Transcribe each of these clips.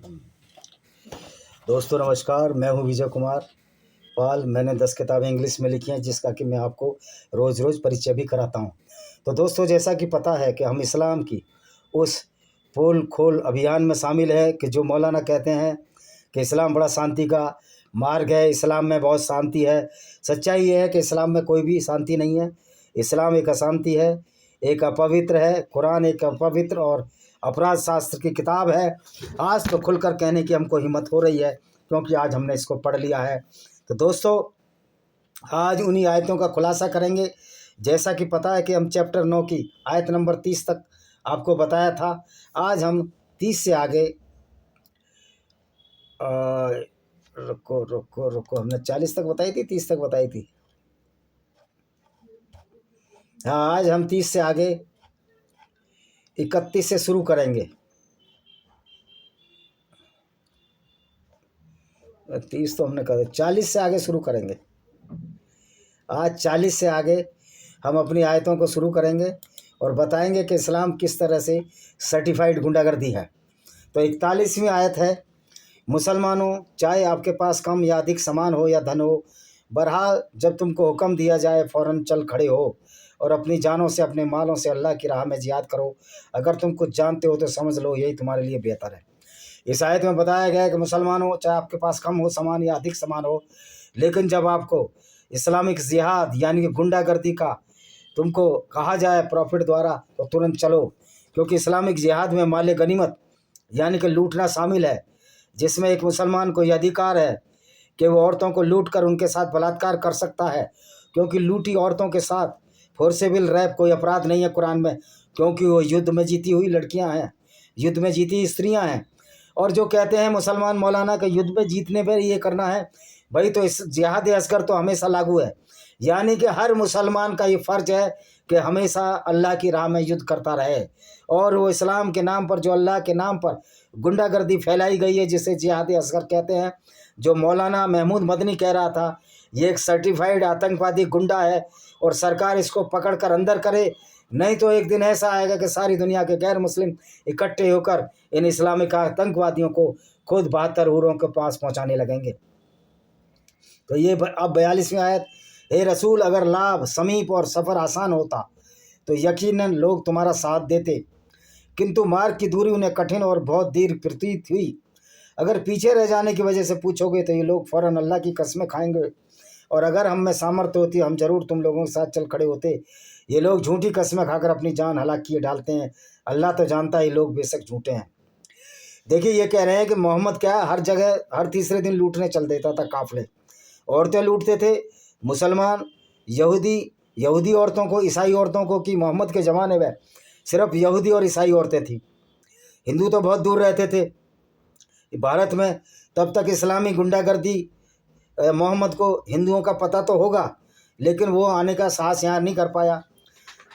दोस्तों नमस्कार, मैं हूं विजय कुमार पाल। मैंने 10 किताबें इंग्लिश में लिखी हैं जिसका कि मैं आपको रोज़-रोज़ परिचय भी कराता हूं। तो दोस्तों, जैसा कि पता है कि हम इस्लाम की उस पोल खोल अभियान में शामिल है कि जो मौलाना कहते हैं कि इस्लाम बड़ा शांति का मार्ग है, इस्लाम में बहुत शांति है। सच्चाई ये है कि इस्लाम में कोई भी शांति नहीं है। इस्लाम एक अशांति है, एक अपवित्र है। कुरान एक अपवित्र और अपराध शास्त्र की किताब है। आज तो खुलकर कहने की हमको हिम्मत हो रही है क्योंकि आज हमने इसको पढ़ लिया है। तो दोस्तों, आज उन्हीं आयतों का खुलासा करेंगे। जैसा कि पता है कि हम चैप्टर 9 की आयत नंबर 30 तक आपको बताया था। आज हम 30 से आगे रुको रुको रुको, हमने 40 तक बताई थी, 30 तक बताई थी। हाँ, आज हम 30 से आगे 31 से शुरू करेंगे। 30 तो हमने कर 40 से आगे शुरू करेंगे। आज 40 से आगे हम अपनी आयतों को शुरू करेंगे और बताएंगे कि इस्लाम किस तरह से सर्टिफाइड गुंडागर्दी है। तो 41वीं आयत है, मुसलमानों, चाहे आपके पास कम या अधिक सामान हो या धन हो, बहरहाल जब तुमको हुक्म दिया जाए फ़ौरन चल खड़े हो और अपनी जानों से अपने मालों से अल्लाह की राह में जिहाद करो। अगर तुम कुछ जानते हो तो समझ लो यही तुम्हारे लिए बेहतर है। इस आयत में बताया गया है कि मुसलमानों, चाहे आपके पास कम हो सामान या अधिक सामान हो, लेकिन जब आपको इस्लामिक जिहाद यानी कि गुंडागर्दी का तुमको कहा जाए प्रॉफिट द्वारा तो तुरंत चलो, क्योंकि इस्लामिक जिहाद में माल गनीमत यानी कि लूटना शामिल है, जिसमें एक मुसलमान को यह अधिकार है कि वो औरतों को लूट कर उनके साथ बलात्कार कर सकता है, क्योंकि लूटी औरतों के साथ फोर्सेबल रैप कोई अपराध नहीं है कुरान में, क्योंकि वो युद्ध में जीती हुई लड़कियां हैं, युद्ध में जीती स्त्रियां हैं। और जो कहते हैं मुसलमान मौलाना के युद्ध में जीतने पर ये करना है, भाई तो इस जिहाद असगर तो हमेशा लागू है, यानी कि हर मुसलमान का ये फ़र्ज है कि हमेशा अल्लाह की राह में युद्ध करता रहे। और वो इस्लाम के नाम पर, जो अल्लाह के नाम पर गुंडागर्दी फैलाई गई है जिसे जिहाद असगर कहते हैं, जो मौलाना महमूद मदनी कह रहा था, ये एक सर्टिफाइड आतंकवादी गुंडा है और सरकार इसको पकड़ कर अंदर करे, नहीं तो एक दिन ऐसा आएगा कि सारी दुनिया के गैर मुस्लिम इकट्ठे होकर इन इस्लामिक आतंकवादियों को खुद 72 हूरों के पास पहुंचाने लगेंगे। तो ये अब 42वीं आयत, हे रसूल, अगर लाभ समीप और सफ़र आसान होता तो यकीनन लोग तुम्हारा साथ देते, किंतु मार्ग की दूरी उन्हें कठिन और बहुत देर प्रतीत हुई। अगर पीछे रह जाने की वजह से पूछोगे तो ये लोग फ़ौरन अल्लाह की कसमें खाएंगे, और अगर हम में सामर्थ्य होती हम जरूर तुम लोगों के साथ चल खड़े होते। ये लोग झूठी कसमें खाकर अपनी जान हलाक किए डालते हैं, अल्लाह तो जानता है ये लोग बेशक झूठे हैं। देखिए, ये कह रहे हैं कि मोहम्मद क्या हर जगह हर तीसरे दिन लूटने चल देता था काफिले। औरतें लूटते थे, मुसलमान, यहूदी औरतों को, ईसाई औरतों को, कि मोहम्मद के ज़माने में सिर्फ यहूदी और ईसाई औरतें थीं, हिंदू तो बहुत दूर रहते थे भारत में। तब तक इस्लामी गुंडागर्दी, मोहम्मद को हिंदुओं का पता तो होगा, लेकिन वो आने का साहस यहाँ नहीं कर पाया,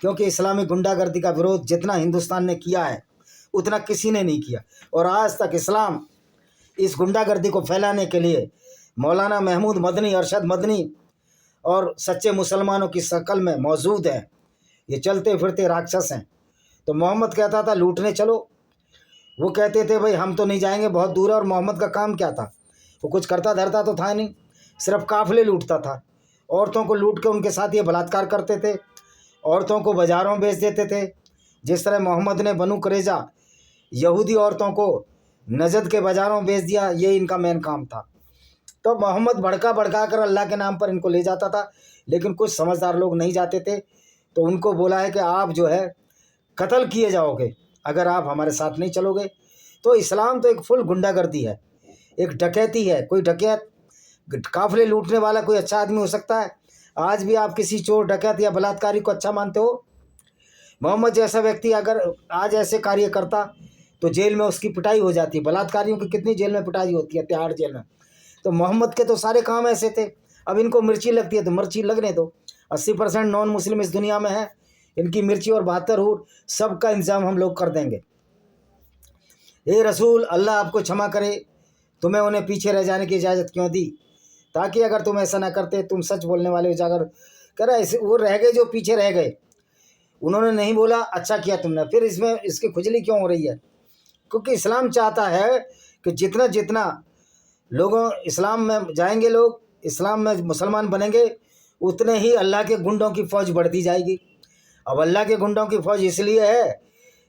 क्योंकि इस्लामी गुंडागर्दी का विरोध जितना हिंदुस्तान ने किया है उतना किसी ने नहीं किया। और आज तक इस्लाम इस गुंडागर्दी को फैलाने के लिए मौलाना महमूद मदनी, अरशद मदनी और सच्चे मुसलमानों की शक्ल में मौजूद हैं। ये चलते फिरते राक्षस हैं। तो मोहम्मद कहता था लूटने चलो, वो कहते थे भाई हम तो नहीं जाएंगे, बहुत दूर है। और मोहम्मद का काम क्या था? वो कुछ करता धरता तो था नहीं, सिर्फ काफिले लूटता था। औरतों को लूट के उनके साथ ये बलात्कार करते थे, औरतों को बाज़ारों में बेच देते थे। जिस तरह मोहम्मद ने बनु कुरैज़ा यहूदी औरतों को नजद के बाज़ारों में बेच दिया, ये इनका मेन काम था। तो मोहम्मद भड़का कर अल्लाह के नाम पर इनको ले जाता था, लेकिन कुछ समझदार लोग नहीं जाते थे। तो उनको बोला है कि आप जो है कत्ल किए जाओगे अगर आप हमारे साथ नहीं चलोगे। तो इस्लाम तो एक फुल गुंडागर्दी है, एक डकैती है। कोई डकैत, काफिले लूटने वाला कोई अच्छा आदमी हो सकता है? आज भी आप किसी चोर, डकैत या बलात्कारी को अच्छा मानते हो? मोहम्मद जैसा व्यक्ति अगर आज ऐसे कार्य करता तो जेल में उसकी पिटाई हो जाती। बलात्कारियों की कितनी जेल में पिटाई होती है, तिहाड़ जेल में। तो मोहम्मद के तो सारे काम ऐसे थे। अब इनको मिर्ची लगती है तो मिर्ची लगने दो। 80% नॉन मुस्लिम इस दुनिया में है, इनकी मिर्ची और 72 हूर सबका इंतजाम हम लोग कर देंगे। हे रसूल, अल्लाह आपको क्षमा करे, तुम्हें उन्हें पीछे रह जाने की इजाज़त क्यों दी? ताकि अगर तुम ऐसा ना करते, तुम सच बोलने वाले उजागर कर ऐसे वो रह गए जो पीछे रह गए। उन्होंने नहीं बोला अच्छा किया तुमने, फिर इसमें इसकी खुजली क्यों हो रही है? क्योंकि इस्लाम चाहता है कि जितना जितना लोगों इस्लाम में जाएंगे, लोग इस्लाम में मुसलमान बनेंगे, उतने ही अल्लाह के गुंडों की फ़ौज बढ़ती जाएगी। अब अल्लाह के गुंडों की फ़ौज इसलिए है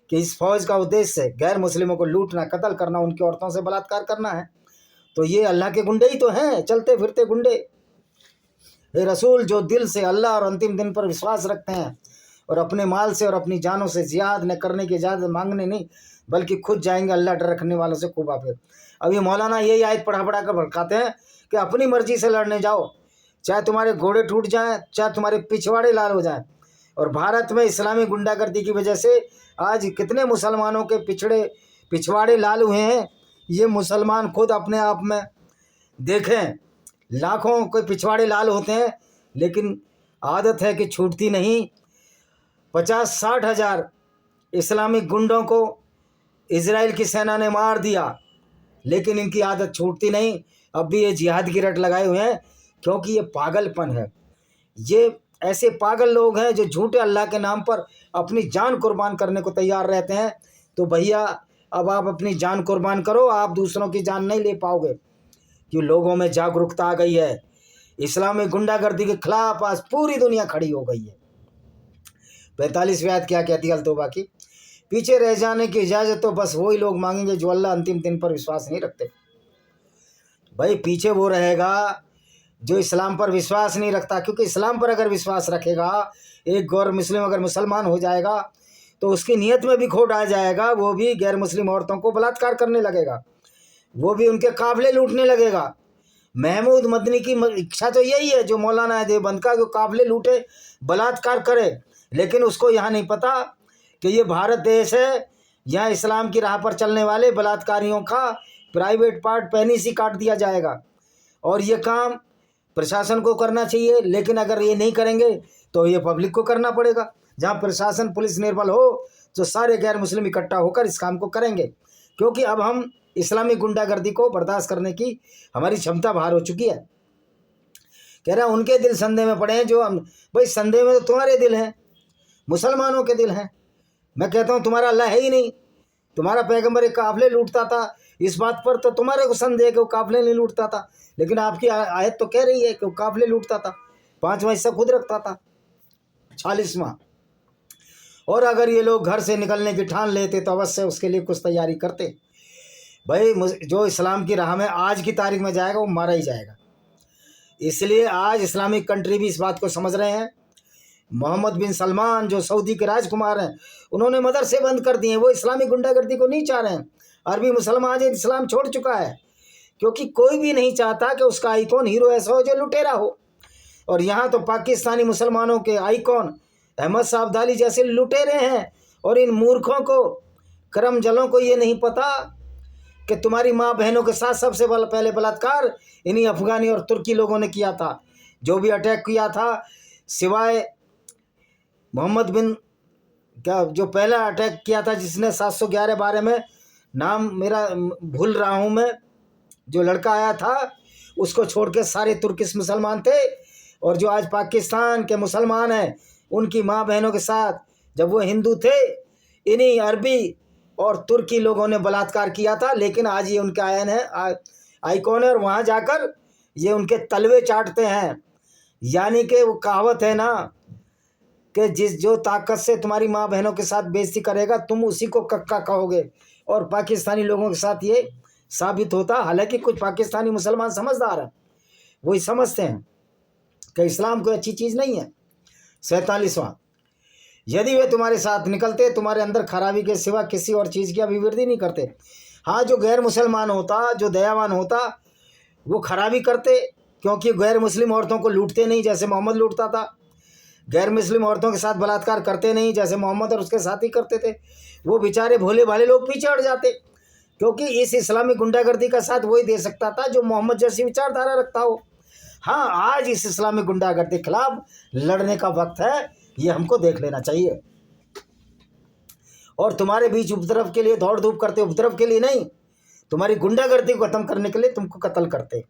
कि इस फ़ौज का उद्देश्य गैर मुस्लिमों को लूटना, कत्ल करना, उनकी औरतों से बलात्कार करना है। तो ये अल्लाह के गुंडे ही तो हैं, चलते फिरते गुंडे। ये रसूल जो दिल से अल्लाह और अंतिम दिन पर विश्वास रखते हैं और अपने माल से और अपनी जानों से जिहाद न करने की इजाज़त मांगने नहीं, बल्कि खुद जाएंगे अल्लाह डर रखने वालों से खूब आफिर। अब ये मौलाना यही आयत पढ़ा पढ़ा कर भड़काते हैं कि अपनी मर्जी से लड़ने जाओ, चाहे तुम्हारे घोड़े टूट जाएं, चाहे तुम्हारे पिछवाड़े लाल हो जाएं। और भारत में इस्लामी गुंडागर्दी की वजह से आज कितने मुसलमानों के पिछवाड़े लाल हुए हैं, ये मुसलमान खुद अपने आप में देखें। लाखों के पिछवाड़े लाल होते हैं, लेकिन आदत है कि छूटती नहीं। 50-60 हज़ार इस्लामिक गुंडों को इजराइल की सेना ने मार दिया, लेकिन इनकी आदत छूटती नहीं। अब भी ये जिहाद की रट लगाए हुए हैं, क्योंकि ये पागलपन है। ये ऐसे पागल लोग हैं जो झूठे अल्लाह के नाम पर अपनी जान कुर्बान करने को तैयार रहते हैं। तो भैया अब आप अपनी जान कुर्बान करो, आप दूसरों की जान नहीं ले पाओगे, कि लोगों में जागरूकता आ गई है। इस्लामी गुंडागर्दी के खिलाफ आज पूरी दुनिया खड़ी हो गई है। 45वीं आयत क्या कहती है अल-तौबा की? पीछे रह जाने की इजाज़त तो बस वही लोग मांगेंगे जो अल्लाह अंतिम दिन पर विश्वास नहीं रखते। भाई पीछे वो रहेगा जो इस्लाम पर विश्वास नहीं रखता, क्योंकि इस्लाम पर अगर विश्वास रखेगा, एक गैर मुस्लिम अगर मुसलमान हो जाएगा तो उसकी नीयत में भी खोट आ जाएगा। वो भी गैर मुस्लिम औरतों को बलात्कार करने लगेगा, वो भी उनके काफिले लूटने लगेगा। महमूद मदनी की इच्छा तो यही है, जो मौलाना है देवबंद का, जो काफिले लूटे, बलात्कार करे। लेकिन उसको यहाँ नहीं पता कि ये भारत देश है, यहाँ इस्लाम की राह पर चलने वाले बलात्कारियों का प्राइवेट पार्ट पहले से काट दिया जाएगा। और ये काम प्रशासन को करना चाहिए, लेकिन अगर ये नहीं करेंगे तो ये पब्लिक को करना पड़ेगा। जहाँ प्रशासन पुलिस निर्बल हो तो सारे गैर मुस्लिम इकट्ठा होकर इस काम को करेंगे, क्योंकि अब हम इस्लामी गुंडागर्दी को बर्दाश्त करने की हमारी क्षमता बाहर हो चुकी है। कह रहा उनके दिल संदेह में पड़े हैं जो हम, भाई संदेह में तो तुम्हारे दिल हैं, मुसलमानों के दिल हैं। मैं कहता हूँ तुम्हारा अल्लाह है ही नहीं, तुम्हारा पैगंबर एक काफिले लूटता था, इस बात पर तो तुम्हारे को संदेह है कि वो काफिले नहीं लूटता था, लेकिन आपकी आयत तो कह रही है कि वो काफिले लूटता था, 5वां हिस्सा खुद रखता था, 40वां। और अगर ये लोग घर से निकलने की ठान लेते तो अवश्य उसके लिए कुछ तैयारी करते। भाई जो इस्लाम की राह में आज की तारीख में जाएगा वो मारा ही जाएगा। इसलिए आज इस्लामिक कंट्री भी इस बात को समझ रहे हैं। मोहम्मद बिन सलमान जो सऊदी के राजकुमार हैं, उन्होंने मदरसे बंद कर दिए हैं, वो इस्लामी गुंडागर्दी को नहीं चाह रहे हैं। अरबी मुसलमान आज इस्लाम छोड़ चुका है, क्योंकि कोई भी नहीं चाहता कि उसका आइकॉन हीरो ऐसा हो जो लुटेरा हो। और यहाँ तो पाकिस्तानी मुसलमानों के आइकॉन अहमद साहब अब्दाली जैसे लुटेरे हैं। और इन मूर्खों को, करम जलों को ये नहीं पता कि तुम्हारी माँ बहनों के साथ सबसे पहले बलात्कार इन्हीं अफगानी और तुर्की लोगों ने किया था। जो भी अटैक किया था, सिवाय मोहम्मद बिन क्या, जो पहला अटैक किया था जिसने 711-12 में, नाम मेरा भूल रहा हूँ मैं, जो लड़का आया था, उसको छोड़ के सारे तुर्किश मुसलमान थे। और जो आज पाकिस्तान के मुसलमान हैं, उनकी माँ बहनों के साथ जब वो हिंदू थे, इन्हीं अरबी और तुर्की लोगों ने बलात्कार किया था। लेकिन आज ये उनका आयन है, आइकॉन है, और वहाँ जाकर ये उनके तलवे चाटते हैं। यानी कि वो कहावत है ना कि जो ताकत से तुम्हारी माँ बहनों के साथ बेइज्जती करेगा, तुम उसी को कक्का कहोगे। और पाकिस्तानी लोगों के साथ ये साबित होता। हालांकि कुछ पाकिस्तानी मुसलमान समझदार हैं, वही समझते हैं कि इस्लाम कोई अच्छी चीज़ नहीं है। 47वां, यदि वे तुम्हारे साथ निकलते, तुम्हारे अंदर खराबी के सिवा किसी और चीज़ की अभिवृद्धि नहीं करते। हाँ, जो गैर मुसलमान होता, जो दयावान होता, वो खराबी करते, क्योंकि गैर मुस्लिम औरतों को लूटते नहीं जैसे मोहम्मद लूटता था, गैर मुस्लिम औरतों के साथ बलात्कार करते नहीं जैसे मोहम्मद और उसके साथी करते थे। वो बेचारे भोले भाले लोग पीछे हट जाते, क्योंकि इस इस्लामी गुंडागर्दी का साथ वही दे सकता था जो मोहम्मद जैसी विचारधारा रखता हो। हाँ, आज इस इस्लामी गुंडागर्दी के खिलाफ लड़ने का वक्त है, ये हमको देख लेना चाहिए। और तुम्हारे बीच उपद्रव के लिए दौड़ धूप करते, उपद्रव के लिए नहीं, तुम्हारी गुंडागर्दी को खत्म करने के लिए तुमको कत्ल करते।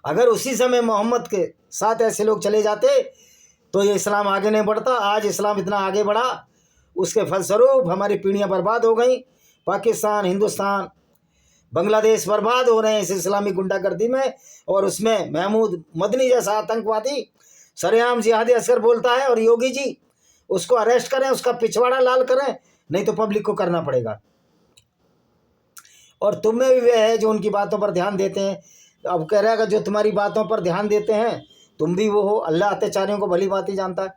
अगर उसी समय मोहम्मद के साथ ऐसे लोग चले जाते तो ये इस्लाम आगे नहीं बढ़ता। आज इस्लाम इतना आगे बढ़ा, उसके फलस्वरूप हमारी पीढ़ियाँ बर्बाद हो गई। पाकिस्तान, हिंदुस्तान बांग्लादेश बर्बाद हो रहे हैं इस इस्लामी गुंडागर्दी में, और उसमें महमूद मदनी जैसा आतंकवादी सरेआम जिहादी असर बोलता है, और योगी जी उसको अरेस्ट करें, उसका पिछवाड़ा लाल करें, नहीं तो पब्लिक को करना पड़ेगा। और तुम में भी वे है जो उनकी बातों पर ध्यान देते हैं। अब कह रहा है जो तुम्हारी बातों पर ध्यान देते हैं तुम भी वो हो। अल्लाह अत्याचारियों को भली बात ही जानता है।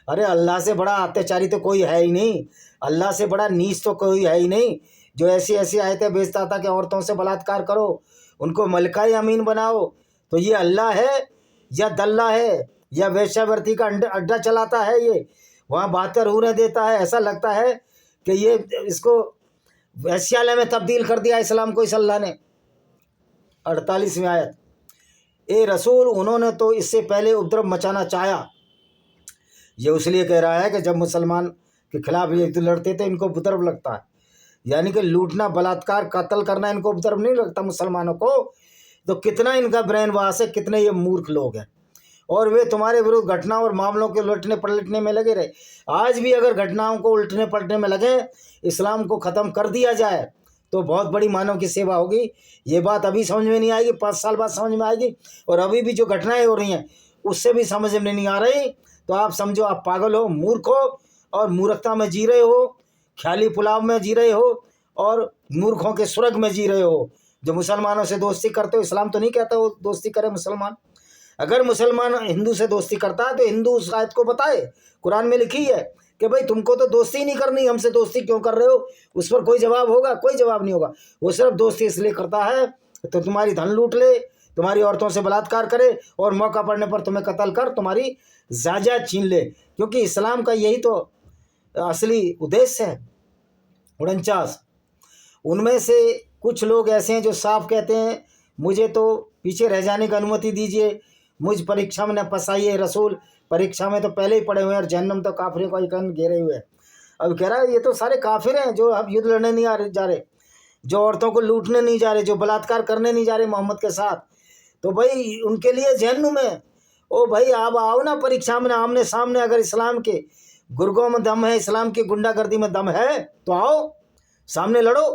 अरे अल्लाह से बड़ा अत्याचारी तो कोई है ही नहीं, अल्लाह से बड़ा नीच तो कोई है ही नहीं, जो ऐसी ऐसी आयतें बेचता था कि औरतों से बलात्कार करो, उनको मलकाई अमीन बनाओ। तो ये अल्लाह है या दल्ला है या वेश्यावृत्ति का अड्डा चलाता है, ये वहाँ 72 हूरें देता है। ऐसा लगता है कि ये इसको वैश्यालय में तब्दील कर दिया इस्लाम को इस अल्लाह ने। 48वीं आयत, ए रसूल उन्होंने तो इससे पहले उपद्रव मचाना चाहा। ये इसलिए कह रहा है कि जब मुसलमान के खिलाफ ये लड़ते थे इनको उपद्रव लगता है, यानी कि लूटना, बलात्कार, कत्ल करना इनको उपद्रव नहीं लगता मुसलमानों को। तो कितना इनका ब्रेन वॉश है, कितने ये मूर्ख लोग हैं, और वे तुम्हारे विरुद्ध घटनाओं और मामलों के उलटने पलटने में लगे रहे। आज भी अगर घटनाओं को उलटने पलटने में लगे, इस्लाम को ख़त्म कर दिया जाए तो बहुत बड़ी मानव की सेवा होगी। ये बात अभी समझ में नहीं आएगी, 5 साल बाद समझ में आएगी, और अभी भी जो घटनाएं हो रही हैं उससे भी समझ में नहीं आ रही। तो आप समझो आप पागल हो, मूर्ख हो, और मूर्खता में जी रहे हो, ख्याली पुलाव में जी रहे हो, और मूर्खों के स्वर्ग में जी रहे हो। जो मुसलमानों से दोस्ती करते हो, इस्लाम तो नहीं कहता वो दोस्ती करे मुसलमान। अगर मुसलमान हिंदू से दोस्ती करता है तो हिंदू उस आयत को बताए, कुरान में लिखी है कि भाई तुमको तो दोस्ती नहीं करनी, हमसे दोस्ती क्यों कर रहे हो। उस पर कोई जवाब होगा? कोई जवाब नहीं होगा। वो सिर्फ दोस्ती इसलिए करता है तो तुम्हारी धन लूट ले, तुम्हारी औरतों से बलात्कार करे, और मौका पड़ने पर तुम्हें कत्ल कर तुम्हारी जायदाद छीन ले, क्योंकि इस्लाम का यही तो असली उद्देश्य है। 49, उनमें से कुछ लोग ऐसे हैं जो साफ कहते हैं मुझे तो पीछे रह जाने की अनुमति दीजिए, मुझ परीक्षा में न फंसाइए रसूल, परीक्षा में तो पहले ही पड़े हुए हैं, और जहन्नम तो काफिरों का इकन घेरे हुए हैं। अब कह रहा है ये तो सारे काफिर हैं जो अब युद्ध लड़ने नहीं जा रहे, जो औरतों को लूटने नहीं जा रहे, जो बलात्कार करने नहीं जा रहे मोहम्मद के साथ। तो भाई उनके लिए जहन्नुम है। ओ भाई आप आओ ना परीक्षा में आमने सामने, अगर इस्लाम के गुर्गों में दम है, इस्लाम की गुंडागर्दी में दम है तो आओ सामने लड़ो।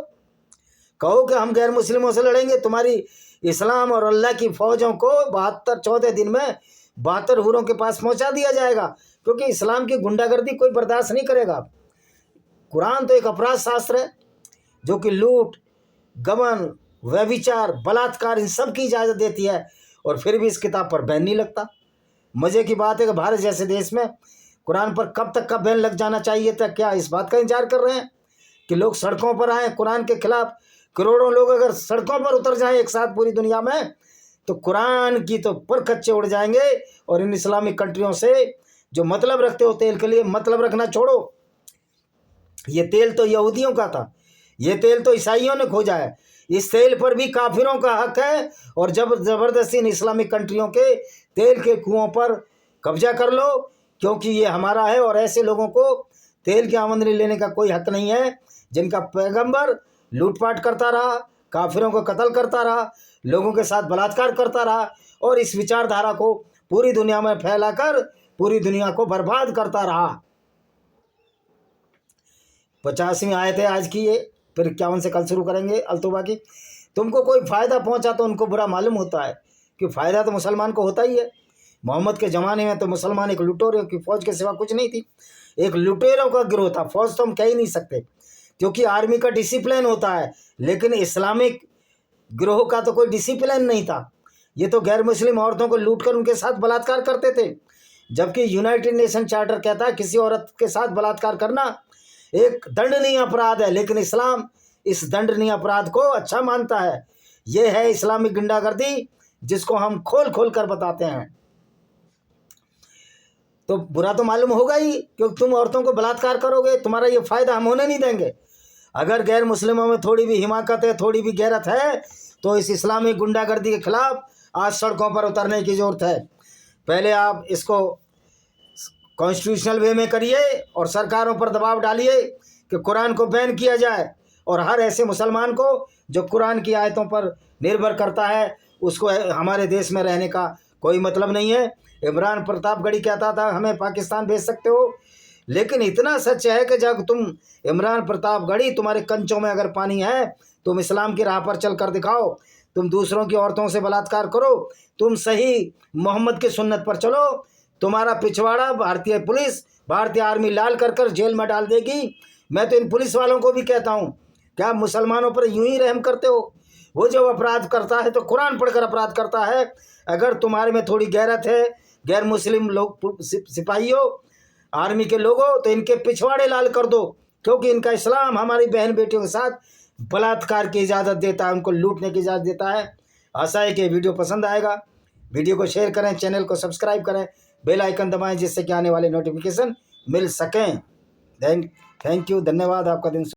कहो कि हम गैर मुस्लिमों से लड़ेंगे, तुम्हारी इस्लाम और अल्लाह की फ़ौजों को 14 दिन में 72 हूरों के पास पहुंचा दिया जाएगा, क्योंकि इस्लाम की गुंडागर्दी कोई बर्दाश्त नहीं करेगा। कुरान तो एक अपराध शास्त्र है जो कि लूट, गबन, व्यभिचार, बलात्कार इन सब की इजाज़त देती है, और फिर भी इस किताब पर बैन नहीं लगता। मज़े की बात है कि भारत जैसे देश में कुरान पर कब तक का बैन लग जाना चाहिए था। क्या इस बात का इंतजार कर रहे हैं कि लोग सड़कों पर आएँ कुरान के खिलाफ? करोड़ों लोग अगर सड़कों पर उतर जाएं एक साथ पूरी दुनिया में, तो कुरान की तो पर कच्चे उड़ जाएंगे। और इन इस्लामिक कंट्रियों से जो मतलब रखते हो तेल के लिए, मतलब रखना छोड़ो। ये तेल तो यहूदियों का था, ये तेल तो ईसाइयों ने खोजा है। इस तेल पर भी काफिरों का हक है, और जब ज़बरदस्ती इन इस्लामिक कंट्रियों के तेल के कुओं पर कब्जा कर लो, क्योंकि ये हमारा है। और ऐसे लोगों को तेल की आमदनी लेने का कोई हक नहीं है जिनका पैगंबर लूटपाट करता रहा, काफिरों को कत्ल करता रहा, लोगों के साथ बलात्कार करता रहा, और इस विचारधारा को पूरी दुनिया में फैलाकर पूरी दुनिया को बर्बाद करता रहा। 50वीं आयत है आज की ये, फिर 51 से कल शुरू करेंगे अल्तुबा की। तुमको कोई फ़ायदा पहुंचा तो उनको बुरा मालूम होता है कि फ़ायदा तो मुसलमान को होता ही है। मोहम्मद के ज़माने में तो मुसलमान एक लुटेरों की फ़ौज के सिवा कुछ नहीं थी, एक लुटेरों का गिरोह था। फ़ौज तो हम कह ही नहीं सकते क्योंकि आर्मी का डिसिप्लिन होता है, लेकिन इस्लामिक गिरोह का तो कोई डिसिप्लिन नहीं था। ये तो गैर मुस्लिम औरतों को लूट कर उनके साथ बलात्कार करते थे, जबकि यूनाइटेड नेशन चार्टर कहता है किसी औरत के साथ बलात्कार करना एक दंडनीय अपराध है, लेकिन इस्लाम इस दंडनीय अपराध को अच्छा मानता है। ये है इस्लामिक गुंडागर्दी जिसको हम खोल खोल कर बताते हैं। तो बुरा तो मालूम होगा ही, क्योंकि तुम औरतों को बलात्कार करोगे, तुम्हारा ये फ़ायदा हम होने नहीं देंगे। अगर गैर मुस्लिमों में थोड़ी भी हिमाकत है, थोड़ी भी गैरत है, तो इस इस्लामिक गुंडागर्दी के खिलाफ आज सड़कों पर उतरने की ज़रूरत है। पहले आप इसको कॉन्स्टिट्यूशनल वे में करिए और सरकारों पर दबाव डालिए कि कुरान को बैन किया जाए, और हर ऐसे मुसलमान को जो कुरान की आयतों पर निर्भर करता है उसको हमारे देश में रहने का कोई मतलब नहीं है। इमरान प्रतापगढ़ी कहता था हमें पाकिस्तान भेज सकते हो, लेकिन इतना सच है कि जब तुम इमरान प्रतापगढ़ी तुम्हारे कंचों में अगर पानी है तुम इस्लाम की राह पर चल कर दिखाओ, तुम दूसरों की औरतों से बलात्कार करो, तुम सही मोहम्मद की सुन्नत पर चलो, तुम्हारा पिछवाड़ा भारतीय पुलिस, भारतीय आर्मी लाल कर जेल में डाल देगी। मैं तो इन पुलिस वालों को भी कहता हूँ, क्या मुसलमानों पर यूं ही रहम करते हो? वो जो अपराध करता है तो कुरान पढ़कर अपराध करता है। अगर तुम्हारे में थोड़ी गैरत है, गैर मुस्लिम लोग सिपाहियों, आर्मी के लोगों, तो इनके पिछवाड़े लाल कर दो, क्योंकि इनका इस्लाम हमारी बहन बेटियों के साथ बलात्कार की इजाज़त देता है, उनको लूटने की इजाज़त देता है। आशा है कि वीडियो पसंद आएगा। वीडियो को शेयर करें, चैनल को सब्सक्राइब करें, बेल आइकन दबाएं, जिससे कि आने वाले नोटिफिकेशन मिल सकें। थैंक यू, धन्यवाद। आपका दिन